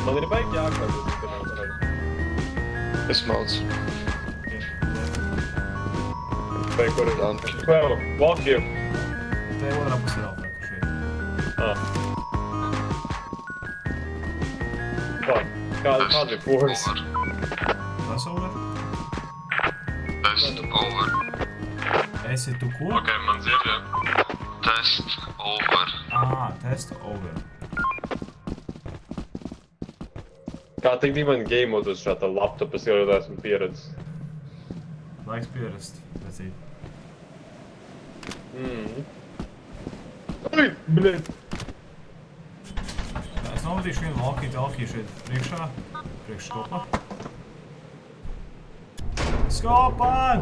Man ir baigi jākārt, Es malcu. vai kur ir? Vēl, walk here. Te otrā pusē vēl tā, ka šeit. Kāda ir force? Tas over? Test over. Esi tu ko? Ok, man dzird, jā. Test over. Test over. Kā tik divi game uz šāda laptopa, es jau esmu pieredzis. Laiks pierast. That's it. Ai, bļet! Es nomatīšu vienu walkie-talkie šeit priekšā. Priekš skopa. Skopan!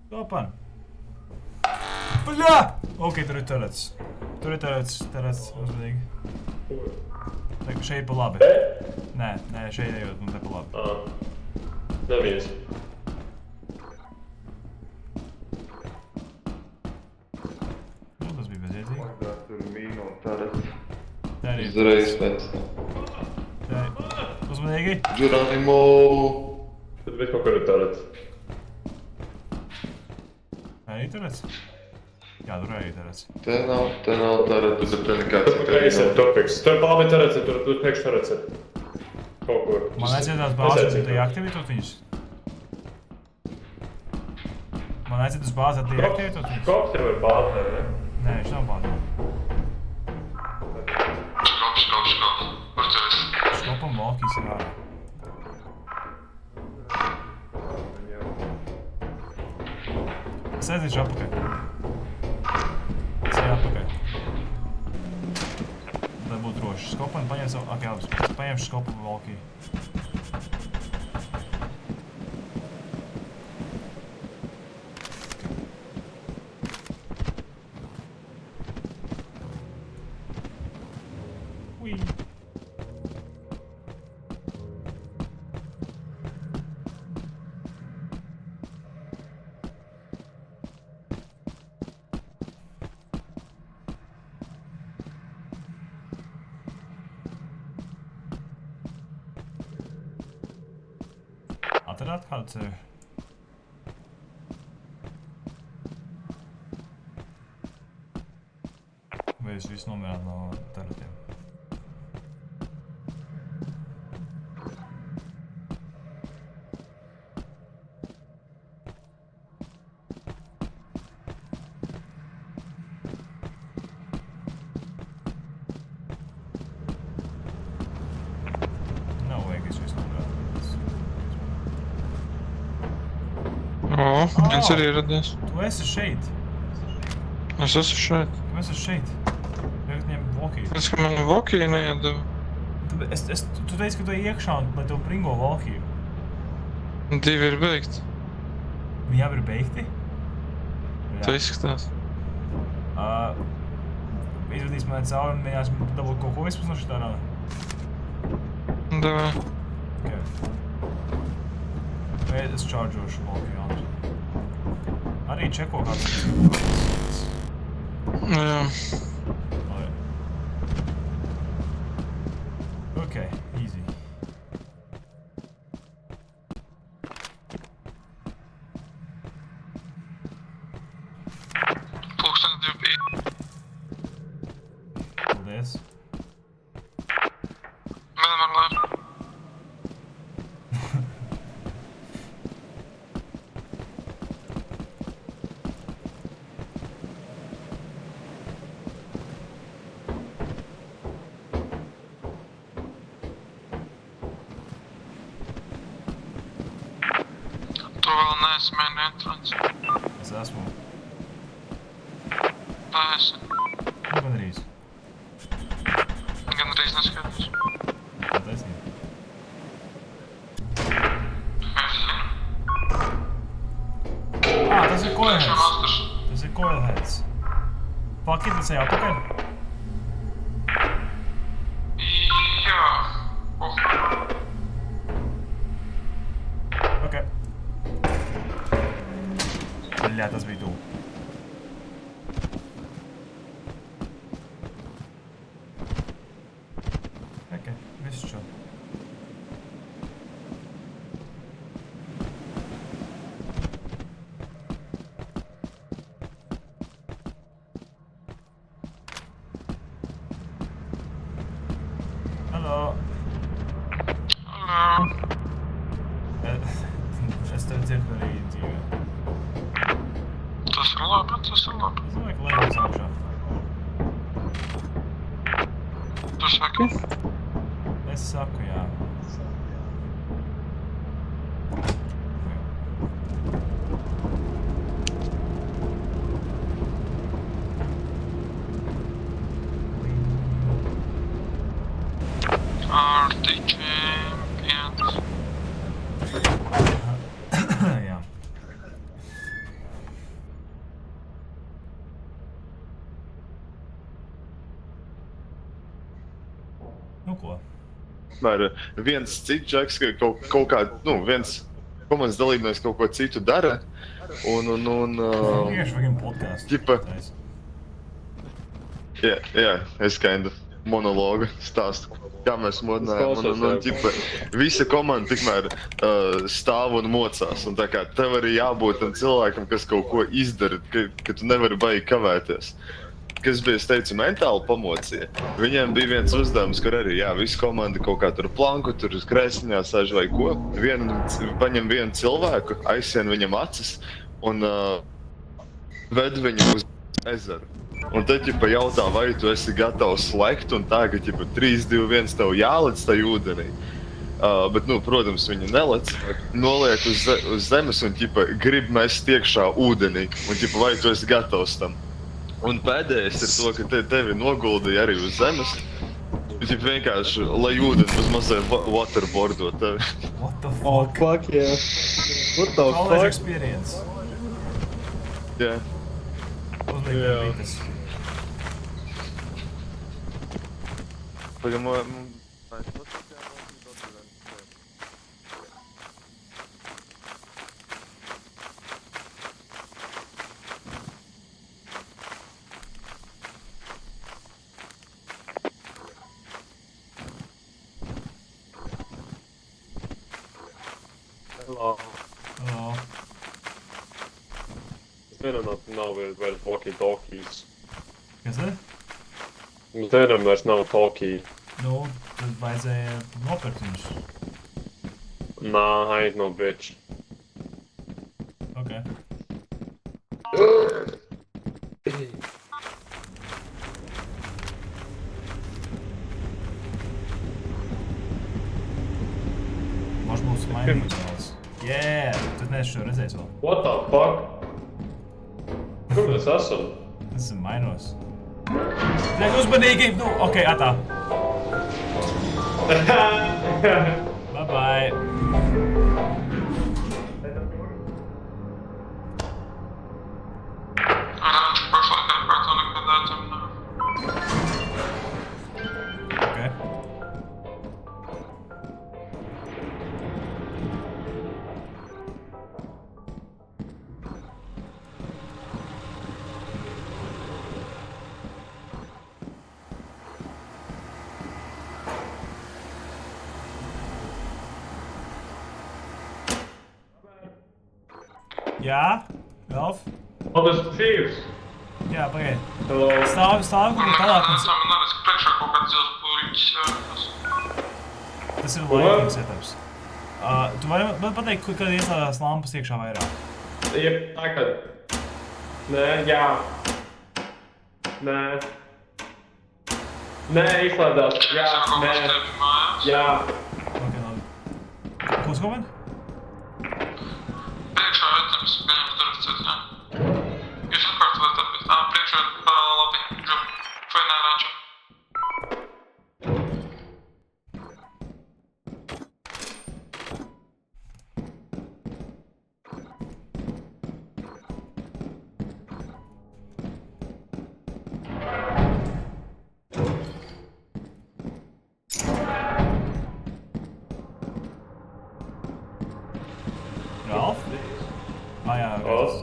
Skopan! Bļā! Ok, tur ir turets. Tur ir turets, uzmanīgi. Šeit pa labi. Nē, šeit ejot, un te pa labi. Neviens. Nu, tas bija bezjēdzīgi. Tur mīno tarets. Te arī. Uzreiz pēc. Te. Uzmanīgi. Geronimo. Tad viss kaut kur ir tāds. Arī turets? Jā, tur arī turets. Te nav tarets, bet te nekāds Tur kreisē, tur priekš. Tur pa labi tarets, tur priekš tarets. Kaut kur. Man aiziet tās bāzes, un deaktivitot viņus. Man aiziet uz bāzes, deaktivitot viņus. Kops ir vai bāzē, ne? Nē, viņš nav bāzē. Škop. Kur tu esi? Skopam walkies ir ārā. Es aiziešu apakaļ. Es eju apakaļ. Lai būtu droši. Skopan paņem savu... Ak, jā, es paņemšu skopu walkie. Ui. Atradāt kādu ceļu? Vai jūs visi nomirāt no taratiem? Nav vajag, es visi nomirāt. Viens arī ieradies. Tu esi šeit. Es esmu šeit. Tu esi šeit. Tagad ņem walkie. Es, ka man walkie neiedeva. Tu teici, ka tu ej iekšā un lai tev pringo walkie. 2 ir beigti. Viņi abi ir beigti? Tā izskatās. Izvadīs mani cauri un mēģināsim dabūt kaut ko vispār no šitā rana. Davai. Okay. Es čārdžošu walkie ātri. Arī čeko kāds. Jā. Okay, easy. Pulkstens 2. Paldies. Vienmēr. Tu vēl neesi main entrance. Es esmu. Tā esi. Nu, gandrīz. Gandrīz neskaidrs. Tā taisnība. Tas ir coilheads. Tas ir coilheads. Paki, tas ej apakaļ? Jā. Ok. Bļā, tas bija tuvu. ir labi, tas ir labi. Es domāju, ka lēnās augšā. Tu saki? Es saku, jā. Arti champions. Jā. Nu ko? Tomēr viens cits džeks, ka kaut kā, viens komandas dalībnieks kaut ko citu dara, un Vienkārši vajag podcastu. ķipa, Taisa. jā, es kinda monologu stāstu, kā mēs modinājām, un ķipa, visa komanda tikmēr stāv un mocās, un tā kā tev arī jābūt tam cilvēkam, kas kaut ko izdara, ka tu nevari baigi kavēties. Kas bija, es teicu, mentāli pamocīja. Viņiem bija viens uzdevums, kur arī, jā, visa komanda kaut kā tur planku, tur uz krēsliņā sēž vai ko. Paņem vienu cilvēku, aizsien viņam acis un ved viņu uz ezeru. Un tad, ķipa, jautā, vai tu esi gatavs slēgt, un tā, ka, ķipa, 3, 2, 1 tev jālec tai ūdenī. Bet, protams, viņi nelec, noliek uz zemes un, ķipa, grib mest iekšā ūdenī. Un, ķipa, vai tu esi gatavs tam? Un pēdējais ir to, ka tevi noguldīja arī uz zemes. Viņš vienkārši, lai ūdeni uz mazliet waterboardo tevi. What the Oh fuck? fuck yeah. What the College fuck? experience. Jā. Uzliek Jā. bites. Hello. Hello. Mēs vienam nav vairs walkie-talkies. Kas ir? Mums vienam vairs nav talkie. Nu, tad vajadzēja nopirkt viņus. Nah, I ain't no bitch. Ok. Mož būs mainīgs vēlas. Yeah! Tad neesi šo redzējis vēl. What the fuck? Kur mēs esam? Es esmu mainos. Liek uzmanīgi! Nu, ok, atā. Bye bye. Раньше пошла корпоративная когда-то. Ok. Jā, Ralf? Oh, tas ir Chiefs. Jā, pagaid. Hello. Stāvi, Kur tālāk nekad mums. tam neredz priekšā kaut kāds zils pūriņš. Tas ir lighting setups. Tu vari man pateikt, kad ieslēdzās lampas iekšā vairāk? Jep, tagad. Nē, jā. Nē. Nē, izslēdzās. Jā, nē. Jā. Ok, labi. Ko uz komandi? Priekšā redzams, ka viņam durvis citā. Jūs atkārtojat, bet tā priekšā labi. Džum. Vai nē, Ranča? Ralf? Jā, Os.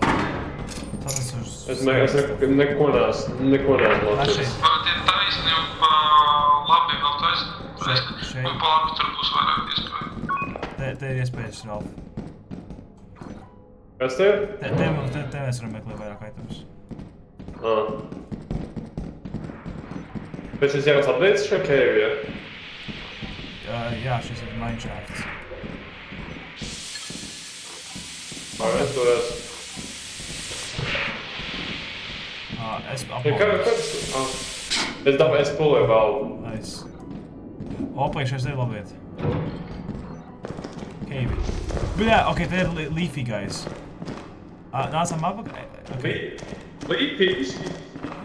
tad es uz... Es neko neesmu lasījis. Varbūt ir taisnība, labi vēl taisnība. Šeit. Un pa labi tur būs vairāk iespēju. Te ir iespējas, Ralf. Kas te ir? Te mēs varam meklēt vairāk itemus. Bet šis jauns updates šo cave, ja? Jā, šis ir mineshafts. Es tur esmu. Es Ja, apmācos. Es dabūju, es pulēju vēl. Nice. Opējušies ir labi vieta. Cave. Bļā, ok, te ir leafy guys. Nācam apakaļ. Okay. Līpīgs.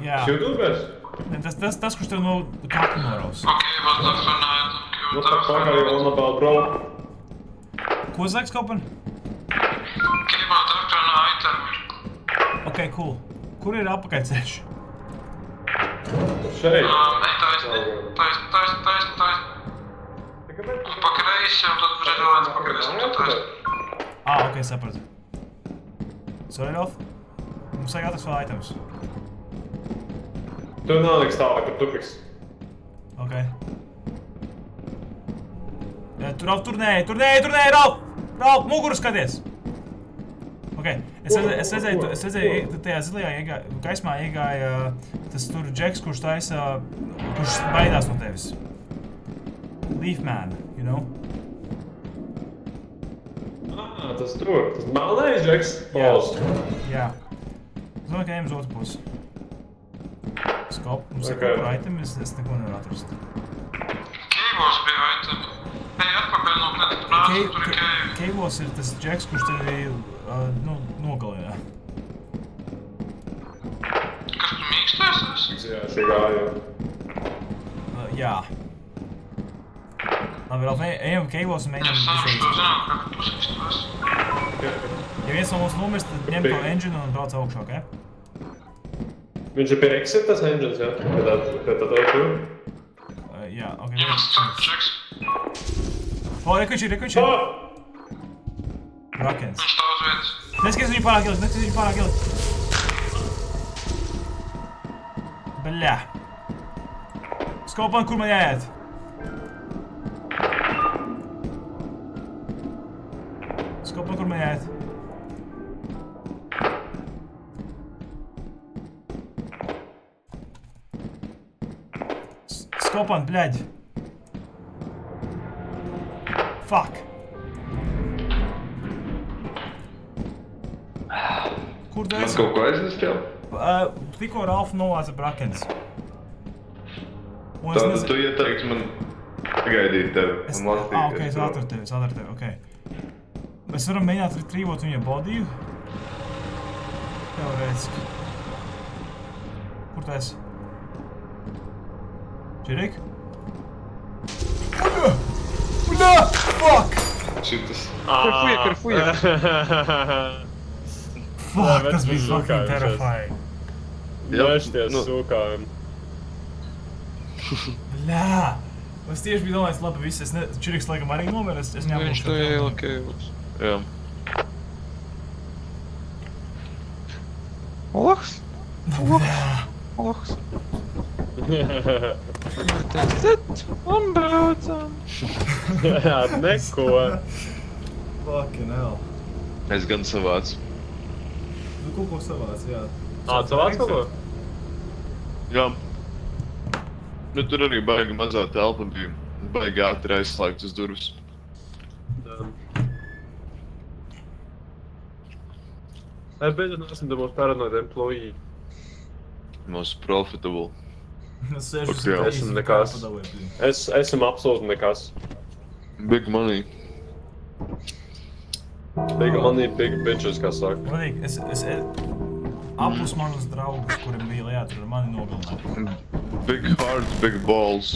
Jā. Šūdūbēs? Ne, tas, kurš tev no kakla noraus. Okej, was Dr. Knight. Nu, tā pagaļ, on about bro. Ko zaks, Kopen? Okej, was Dr. Knight. Ok, cool. Kur ir apakaļ ceļš? Šeit. Ej, taisni. Pakreisi, un tad uzreiz pakreisi, un tad taisni. Ok, sapratu. Sorry, Rolf. Mums vajag atrast vēl items. Tur nav nekas tālāk, kur tupiks. Ok. Tur nē, Rolf! Rolf, muguru skaties! Ok, es redzēju, tajā zilajā gaismā iegāja tas tur džeks, kurš baidās no tevis. Leaf man, you know? Tas tur. Tas melnais džeks. Paus. Jā. Es domāju, ka ejam uz otru pusi. Skop, mums ir Okay. kaut kur item, es neko nevaru atrast. Keivos bija item. Ej, atpakaļ no plētas, tur ir keivi. Keivos ir tas džeks, kurš tevi, nogalina. Kas tu mīkstais esi? Jā, šī gāja. Jā. Labi, Rolf, ejam Keivos un Ja mēģinām sam izdarīt. šo zinām, ka tu mīkstais. Ja viens no mums nomirst, tad ņem to engine un brauc augšā, ok? Viņš ir pie exit tas engines, jā? Pie tā tur? Jā, ok. Ja mans čeks, O, rekuņš ir. Rakens. viņš stāv uz vietas. Neskaties viņu pārāk ilgi, Bļā. Skopan, kur man jāiet? Skopan, kur man jāiet? Skopan, bļaģ. Fuck. Kur tu Man esi? kaut ko aizvest jau? Tikko Ralfa novāca Brakens. Un es Tad nezinu... tu ieteiktu man gaidīt tevi un lasīt. Ok, es atveru tevi, ok. Mēs varam mēģināt retrievot viņa bodiju. Teorētiski. Kur tu esi? Čirik? Bļā! Fuck! Šitas. Карфуя. Fuck, tas bija mēs fucking zukājam terrifying. Mēšties nu. sūkājam. Bļā! Es tieši biju domājis, labi, viss, Čiriks laikam arī nomēr, es ņēmu Viņš to iela Keivos. Jā. Olaks? Olaks. Tad, un braucam. Jā, neko. Fucking hell. Es gan savācu. Nu, kaut ko savāc, jā. Tu vāc kaut ko? Jā. Nu, tur arī baigi mazā telpa bija. Baigi ātri aizslēgt uz durvis. Beidzot esam the most paranoid employee. Most profitable. Es sēžu Ok, jā. Esam nekas. Esam absolūti nekas. Big money. Big money, big bitches, kā saka. Vadīgi, es apus manus draugus, kuriem bija lejā, tur ar mani nogalināja. Big heart, big balls.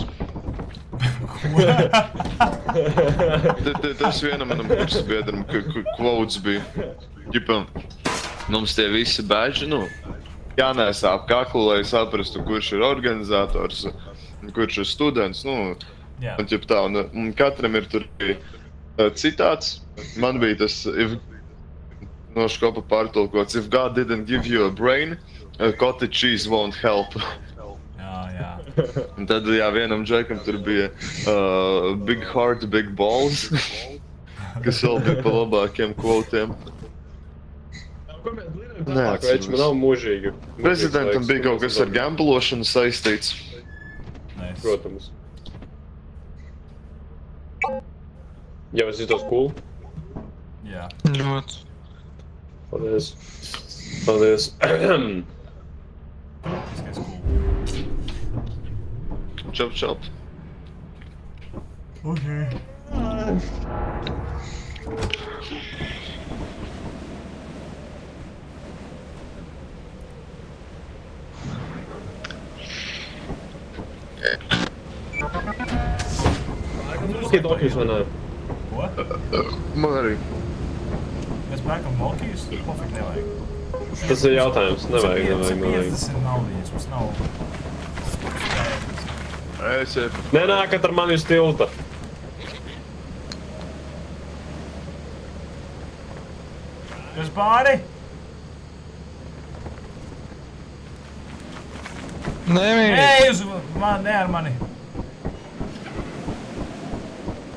Tas vienam manam kursbiedram, quotes bija. Ģipam, mums tie visi bēži, nu, jānēsā ap kaklu, lai saprastu, kurš ir organizators, kurš ir students, nu, Jā. un ķip tā, un katram ir tur citāts. Man bija tas, no škopa pārtulkots, if God didn't give you a brain, cottage cheese won't help. Jā. Un tad, jā, vienam džekam tur bija big heart, big balls, kas vēl bija pa labākiem kvotiem. Viņš man nav mūžīgi. Prezidentam bija kaut kas ar gamblošanu saistīts. Nice. Protams. Jau es jūtos cool. Jā. Ļoti. Paldies. Paldies. Chop. Okay. Kiet okļus vai nē? Ko? Man arī. Mēs pērkam lokijus? Pofik nevajag. Tas ir jautājums. Nevajag. 50 naudiņas, mums nav... Es jau... Nenākat ar mani uz tilta. Jūs pāri? Nemīļ! Ej, uz man, ne ar mani.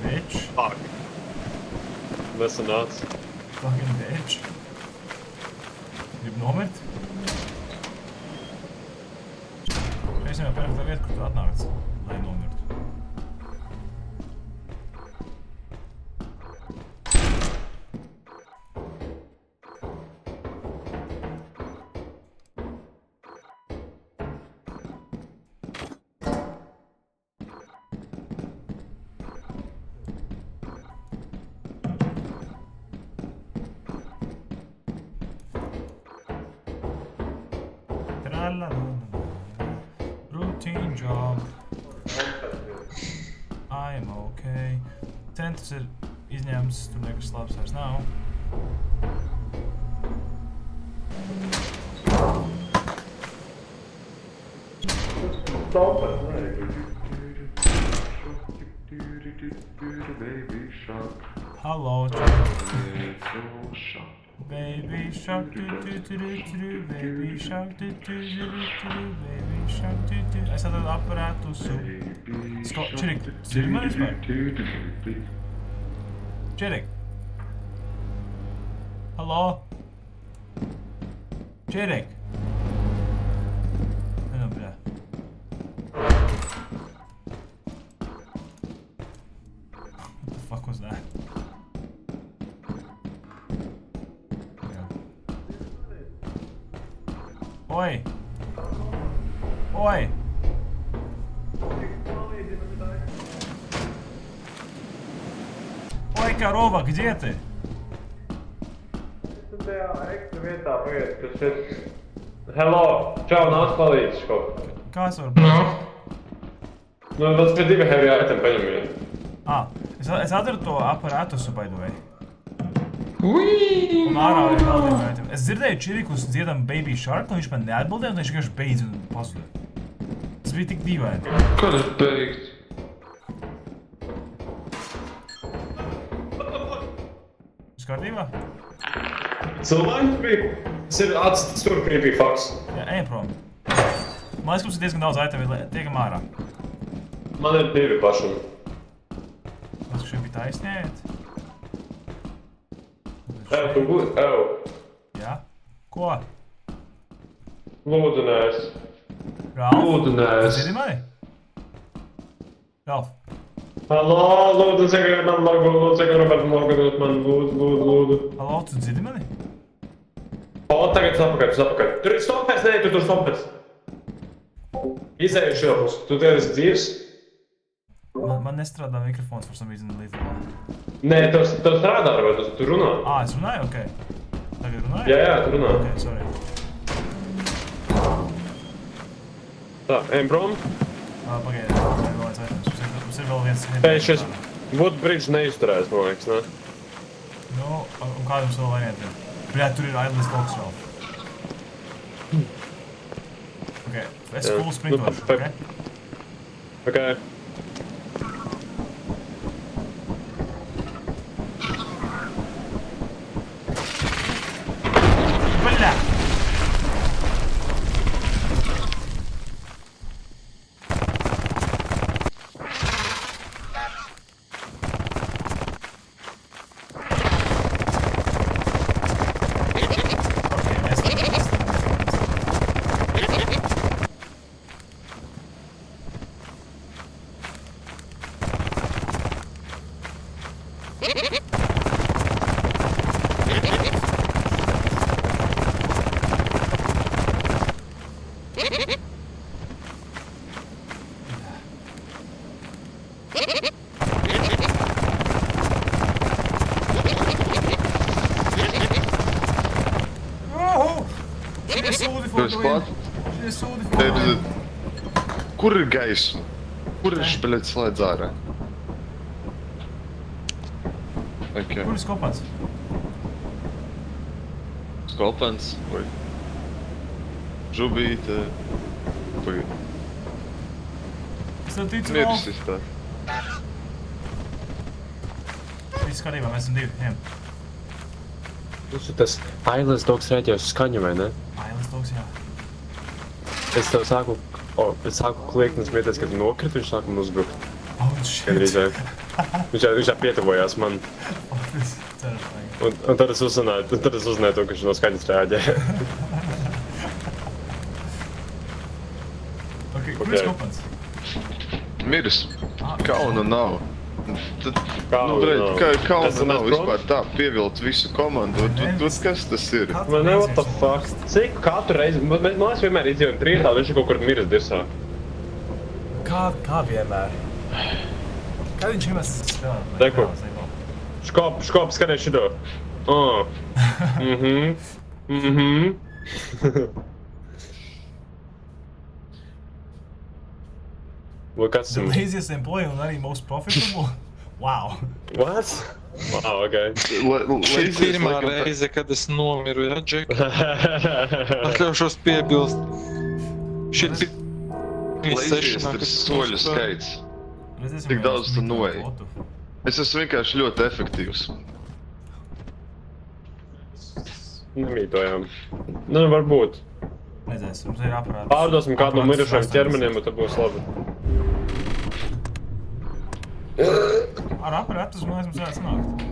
Bitch. Fuck. Nesanāc. Fucking bitch. Grib nomirt? Es jau perfektā vieta, kur tu atnāc, lai nomirtu. Routine job. I am okay. Centrs ir izņēmts, tur nekas labs vairs nav. Hello, baby shark, do, baby shark, do, baby shark, do. Es atradu aparātusu. Čirik, dzirdi mani vispār? Čirik. Hello? Čirik. Nu, bļā. What the fuck was that? Oi! Oi! Ой, корова, где ты? Tajā ekstra vietā paiet, kas šeit... Hello! Čau, nāc palīdz kaut. Kāds var būt? Nu, tas ir 2 heavy item, paņem vienu. Es atradu to aparātusu, by the way. Un ārā ir vēl viena item. Es dzirdēju Čirikus dziedam Baby Shark, un viņš man neatbildēja, un viņš vienkārši beidz un pazuda. Tas bija tik dīvaini. Kad ir beigts? Viss kārtībā? Cilvēks bija... Tas ir atstāts tur creepy fucks. Jā, ejam prom. Man liekas, ka mums ir diezgan daudz itemi, tiekam ārā. Man ir 2 pašam. Man liekas, ka šeit bija taisniet. Tu būs, Jā? Ko? Lūdzu, nēs. Ralf? Lūdzu, nēs. Dzirdi mani? Ralf? Halo, lūdzu, sagariet man logu, lūdzu, sagariet man logu, man lūdzu. Halo, tu dzirdi mani? O, tagad tu apakaļ. Tur ir stompers, nē, tu tur stompers. Izēju šilpus, tu te esi dzīvs? Man nestrādā mikrofons for some reason līdz. Nē, tev strādā, vai tu runā? Es runāju? Ok. Tagad runāju? Jā, tu runā. Ok, sorry. Tā, ejam prom. Pagaidi, vēl viens items. Mums ir vēl viens... Pēc šis Woodbridge neizturēs, man liekas, ne? Nu, un kāda mums vēl varianti ir? Bļā, tur ir Idlis Box vēl. Ok, es full sprintošu, ok? Ok. Bļā! Jūs fotoji. pat? Šie sūdi Te ir- fotoji. Kur ir gaisma? Kur ir špeļot slēdz ārā? Okay. Kur ir skopans? Skopens vai žubīte vai Es tev ticu vēl. mirsis tā. Viss kārtībā, mēs esam divi. Ejam. Tas Ailes dogs rēķē uz skaņu, vai ne? Ailes dogs, jā. Es tev sāku kliegt un smieties, kad nokrit, viņš sāka man uzbrukt. Oh, shit. Gandrīz vai. Viņš jau pietuvojās man. Oh, this is terrifying. Un tad es uzzināju to, ka viņš no skaņas rēģē. Ok, kur ir Ok. skopans? Miris. Ah, Kauna nav. Tad, Kauna nu, bred, nav. kauna Esam nav mēs prom? vispār tā pievilkt visu komandu. Kas tas ir? Man ne, what the fuck? Cik katru reizi, mēs vienmēr izdzīvojam trītā, viņš ir kaut kur miris dirsā. Kā vienmēr? Kad viņš vienmēr spēlē? Reku. Škop, skaties šito. Oh. Look, kāds The ir... laziest employee un arī most profitable? Wow. What? Wow, okay. Šī ir pirmā reize, kad es nomiru, ja, Džek? Atļaušos piebilst. Šī ir pirmā Laziest sešanā, ir kad es soļu nomiru. skaits. Redzēsim, Tik vai daudz mēs tu mikro noej. botu. Es esmu vienkārši ļoti efektīvs. Nemītojām. Nu, varbūt. Redzēsim, mums ir aparāts. Pārdosim kādu no Aparāts mirušajiem sastāvs. ķermeniem, un tad būs labi. Ar aparātu man mums varētu sanākt.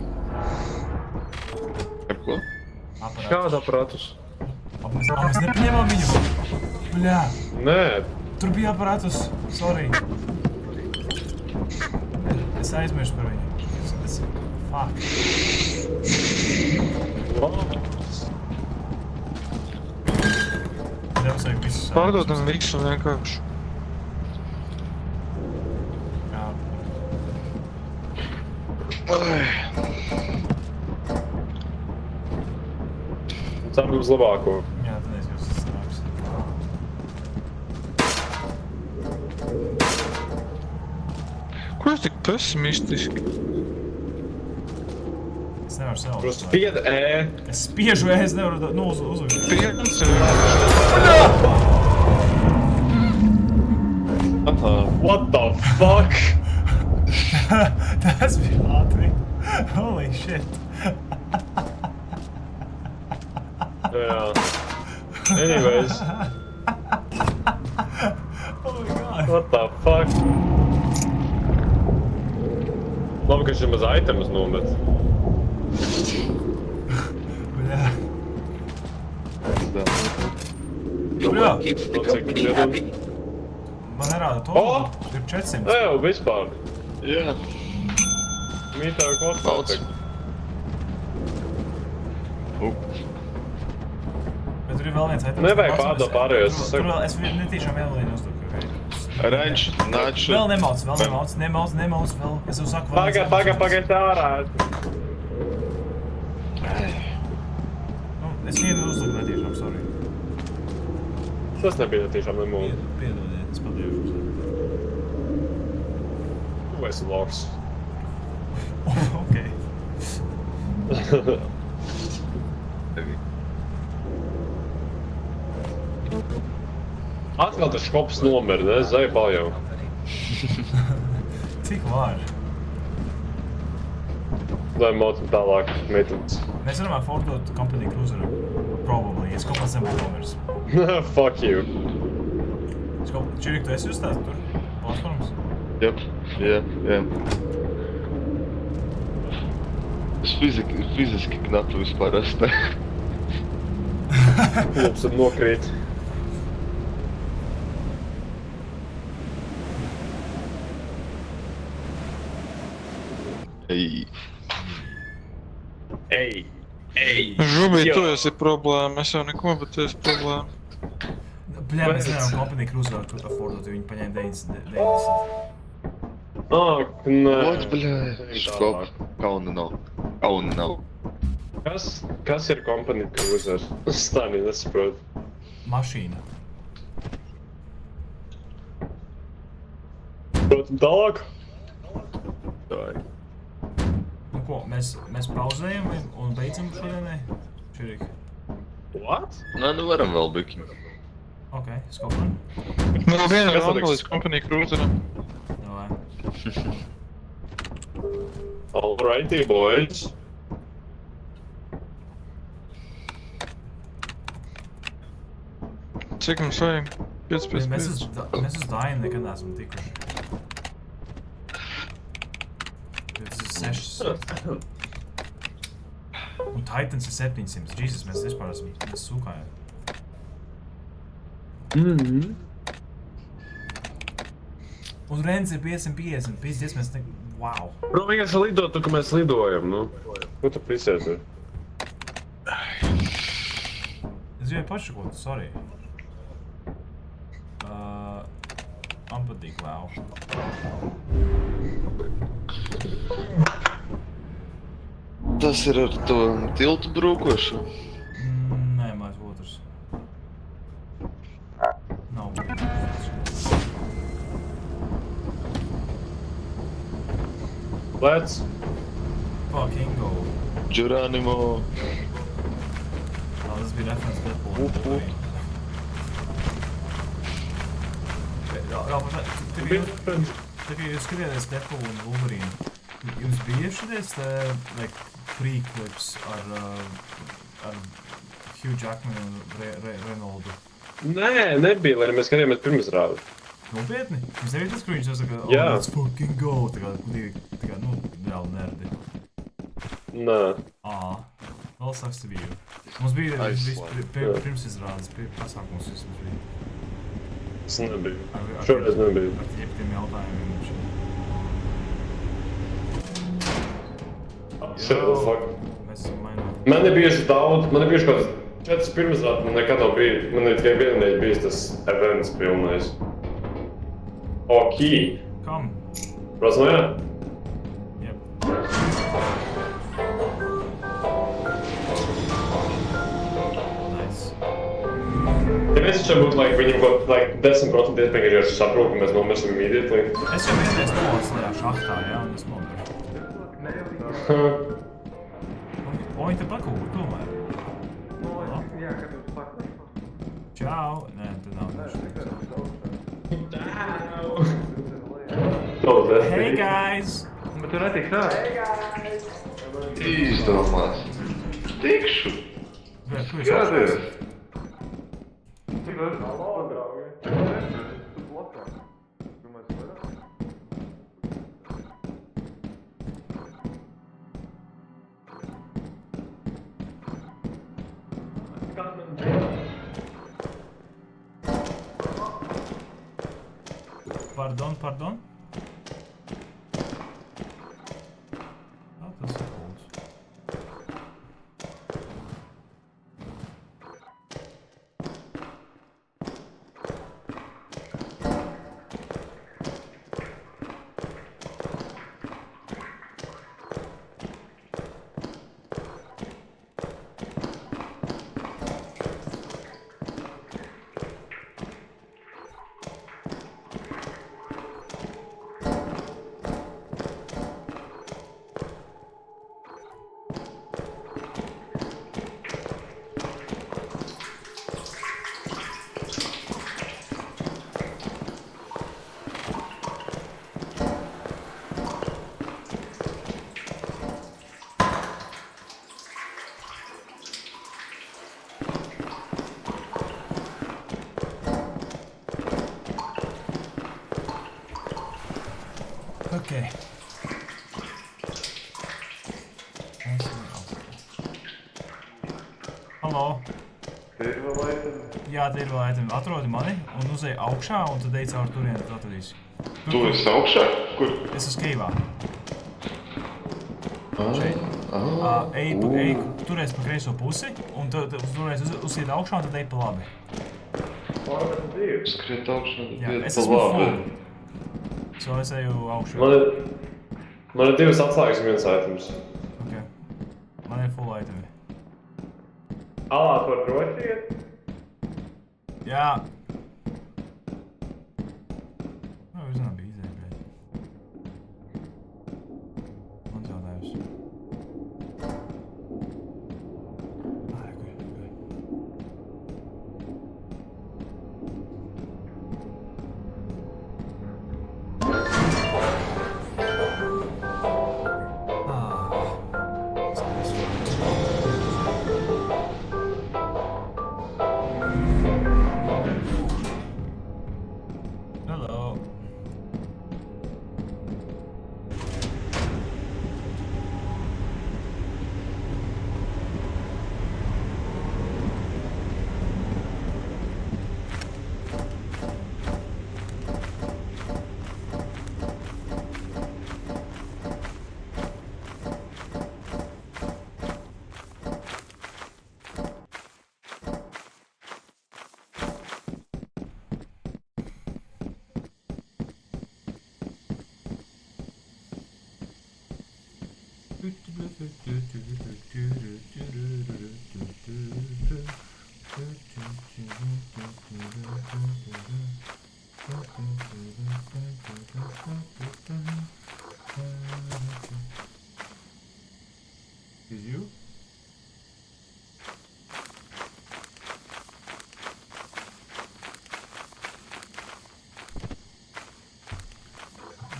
Ar ko? Aparāts. Kādu aparātus? Mēs nepieņemam viņu. Bļā, Nē. tur bija aparātus. Sorry. Es aizmirstu par viņu. Fuck. Tev vajag visus. Pārdodam visu vienkārši. Jā. Ceram uz labāko. Jā, tad es jūs sanāks. Ko jūs tik pesimistiski? Es nevaru sev. Spied E. Es spiežu, es nevaru uzlikt. Piens What the fuck? Tas bija ātri. Holy shit. Jā. Anyways. Oh my god. What the fuck? Labi, ka šim maz items nomet. Bļā. Tā. Bļā. Nu, cik dzirdam? Man nerāda to. O! Ir 400. Nē, jau vispār. Jā. Mītā kaut Daudz. kā. Bet tur ir vēl viens items. Nevajag pārdot pārējos, es Tur saku. vēl, es netīšām vēl vienu uzdodu. Ranč, naču. Vēl nemauc, vēl. Es jau saku, vēl viens Pagaid ārā. Nu, es vienu uzdodu netīšām, sorry. Tas nebija tiešām nemūl. Piedodiet, es padiešu. Tu esi loks. Ok. Atkal tas škops nomira, ne? Zai paljau. Cik var? Lai maucam tālāk, meitenes. Mēs varam affordot company cruiseru. Probably, es kaut kāds nebūtu nomirs. Fuck you. Čirik, tu esi uz tās tur? Platformas? Jep, jā. Es fiziski knapi vispār esmu. Jums tad nokrīt. Ej. Ej. Žubī, Jā. tu esi problēma. Es jau neko, bet tu esi problēma. Bļā, mēs nevaram company cruiseru tur affordot, jo viņi paņēma 90. Ak, nē. Ot, bļā. Škop. Kauna nav. Kas ir company cruiser? Es tā nesaprotu. mašīna. Protam tālāk. Tā. Nu ko, mēs pauzējam un beidzam šodienai? Čirīgi. What? Nē, nu varam vēl bikiņu. Ok, Skopman. Vēl viena Kas runda notiks? līdz kompānija krūzeram. Davai. Alrighty, boys. Cik mums vajag? 5 pēc Mēs 5. uz Dainu nekad neesam tikuši. Tas ir 6. Un Titans ir 700. Jesus, mēs vispār mēs sūkājam. Un Renz ir 550. Pizdies, mēs ne... Wow. Bro, vienkārši lidot, tu, ka mēs lidojam, nu. Ko tu prisies? Es gribēju pašakot, sorry. Man patīk vēl. Tas ir ar to tiltu brūkošu. Nē, mājās otrs. Nav. Let's. Fucking go. Geronimo. Tas bija referents Deadpool. Rāpa, tā kā jūs skatījāties Deadpool un Wolverine, jums bija šies like, pre-clips ar Hugh Jackman un Reynoldu? Nē, nebija, lai mēs skatījāmies pirmizrādi. Nopietni? Jums nebija tas, kur viņš jau saka, Jā. let's fucking go, tā kā, nu, reāli nerdi. Nē. Well sucks to be you. Mums bija Aizslēgt. pirms izrādes, pasākums vismaz bija. Tas nebija. Šoreiz nebija. Ar tiem jautājumiem un šeit. Shit, what the fuck? Mēs mainām. Man ir bijuši daudz, man ir bijuši kaut kāds 4 pirmizrādi, man nekad nav bijis. Man ir tikai vienreiz bijis tas events pilnais. Ok. Kam? Prasmējā? Yep. Nice. Ja mēs taču būtu, viņam kaut 10% iespēja, ka es saprotu, ka mēs nomirsim immediately. Es jau vienreiz nolasu tajā šahtā, jā, un es nomiru. Pointa pakūta tomēr. Čau! Nē, tu nav Hey guys! Bet tu netiksi nāk. Izdomās. Tikšu. Bet, ko jūs atšķies? Pardon? Tas ir cool. Okay. Halo? Te ir vēl aitemi? Jā, te ir vēl aitemi. Atrodi mani un uzej augšā un tad ej caur turieni, tad atradīsi. Tu esi augšā? Kur? Es esmu keivā. Šeit. Ej, turēs pa kreiso pusi un turēs uziet augšā un tad ej pa labi. Skriet augšā. Jā, iet es pa esmu labi. full. So es eju augšā. Man ir 2 atslēgas un 1 items. Okay. Man ir full itemi. Alā par droši iet? Jā. Nu, zinām, bija izēja, bļaļ. Mans jautājums. Hello. Is you?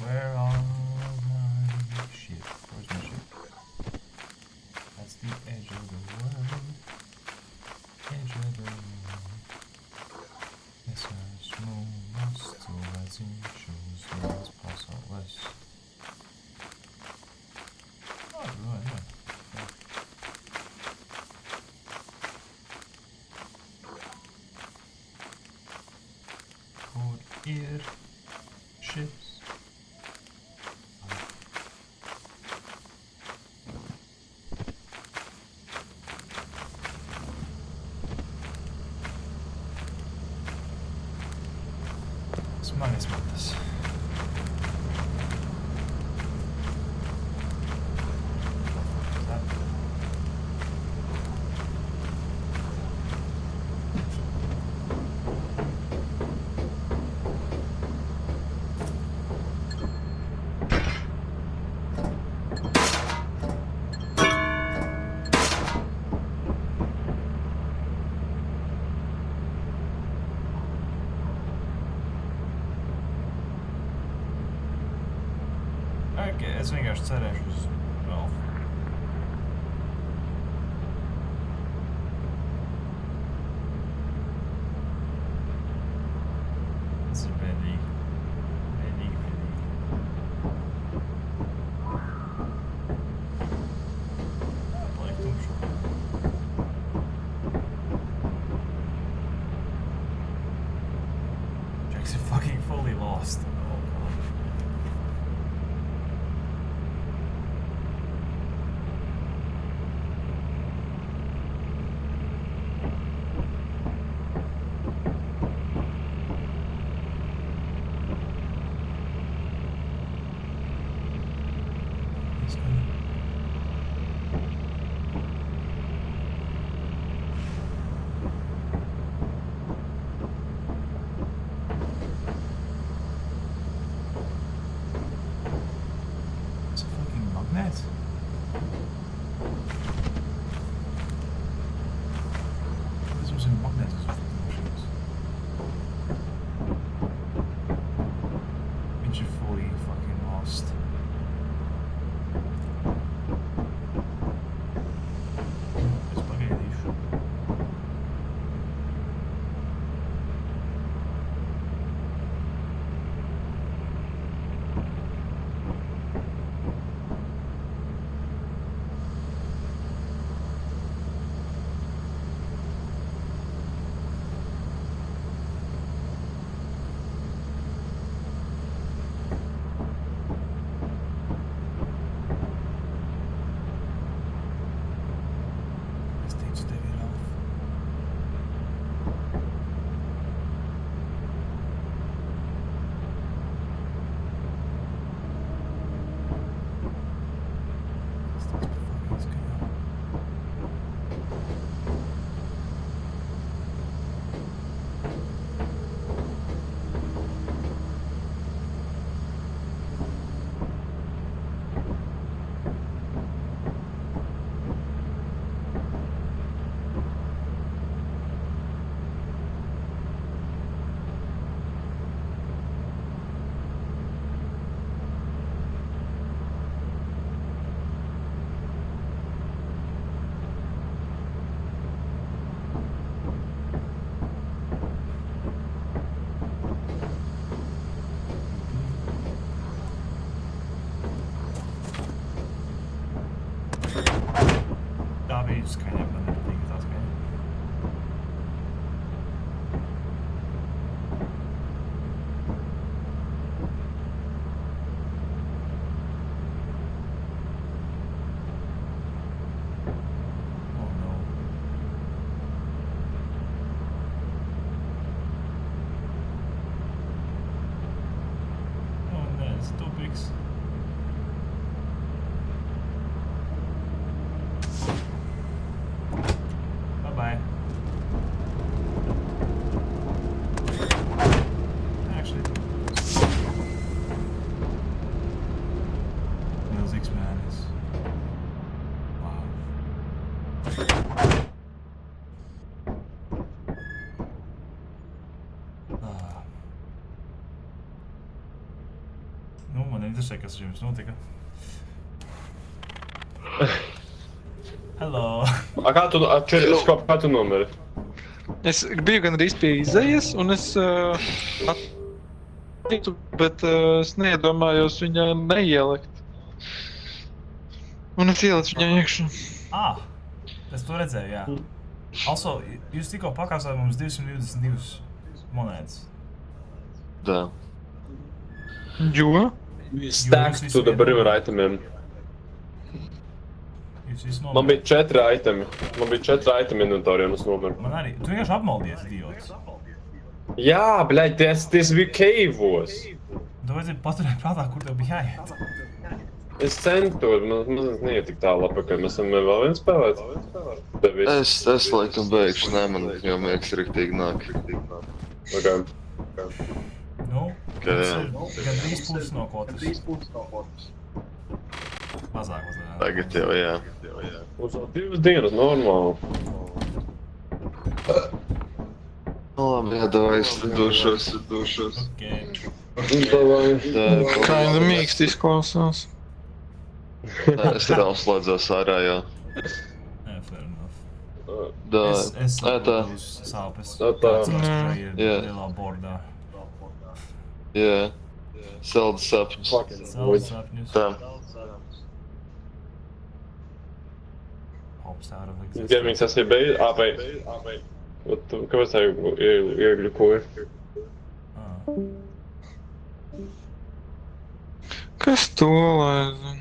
Where are my shit? Where's my shit? That's the edge of the world. Edge of the world. Yes, I small lost till as in shows was pass or less. Oh, right, yeah. Called ear ships. Smagas matas. Okay, es vienkārši cerēšu uz Ralfu. Tas ir bēdīgi. Bēdīgi, bēdīgi. Paliek tumšs. Jacks are fucking fully lost. Oh, God. It's good. Skaņa, man nepatīk tā skaņa. Oh no. Oh nē, tas ir tupiks. Bye-bye. Actually, milzīgs mēnesis. Wow. Ah. Nu, man interesē, kas ar jums notika. Hello. Kā tu nomeri? Es biju gandrīz pie izejas, un es attītu, bet es neiedomājos viņā neielikt. Un es ielicu viņā iekšā. Ah, es to redzēju, jā. Also, jūs tikko pakāsāt mums 222 monētas. Tā. Jo? Stacked to the river itemiem. Jūs visi Man nomirāt. bija 4 itemi. Man bija 4 itemi inventārī un es nomiru. Man arī. Tu vienkārši apmaldies, idiots. Jā, bļaļ, tas bija cave'os. Tu vajadzēja paturēt prātā, kur tev bija jāiet. Es centos, man neiet tik tālu apakaļ. Mēs varam vēl vienu spēlēt? Es laikam beigšu, nē, man jau miegs riktīgi nāk. Okay. Nu, Ok, tas jā. ir gandrīz pusi no kvotas. Mazāk mazāk. Tagad jau, jā. Mums vēl 2 dienas normāli. Nu labi, jā, davai, es došos. Okay. Kinda mīksti izklausās. Es te slēdzos ārā, jā. Yeah, fair enough. Da, Es tā, uz sāpes. Tā. Tāds ir Jā. lielā bordā. jā. Salda sapņus. Savas sapņus. Tā. Hops out of existence. Gaming sesija beidz? Beidz. Kāpēc tā iegļukoja? Ah. Kas to lai zina?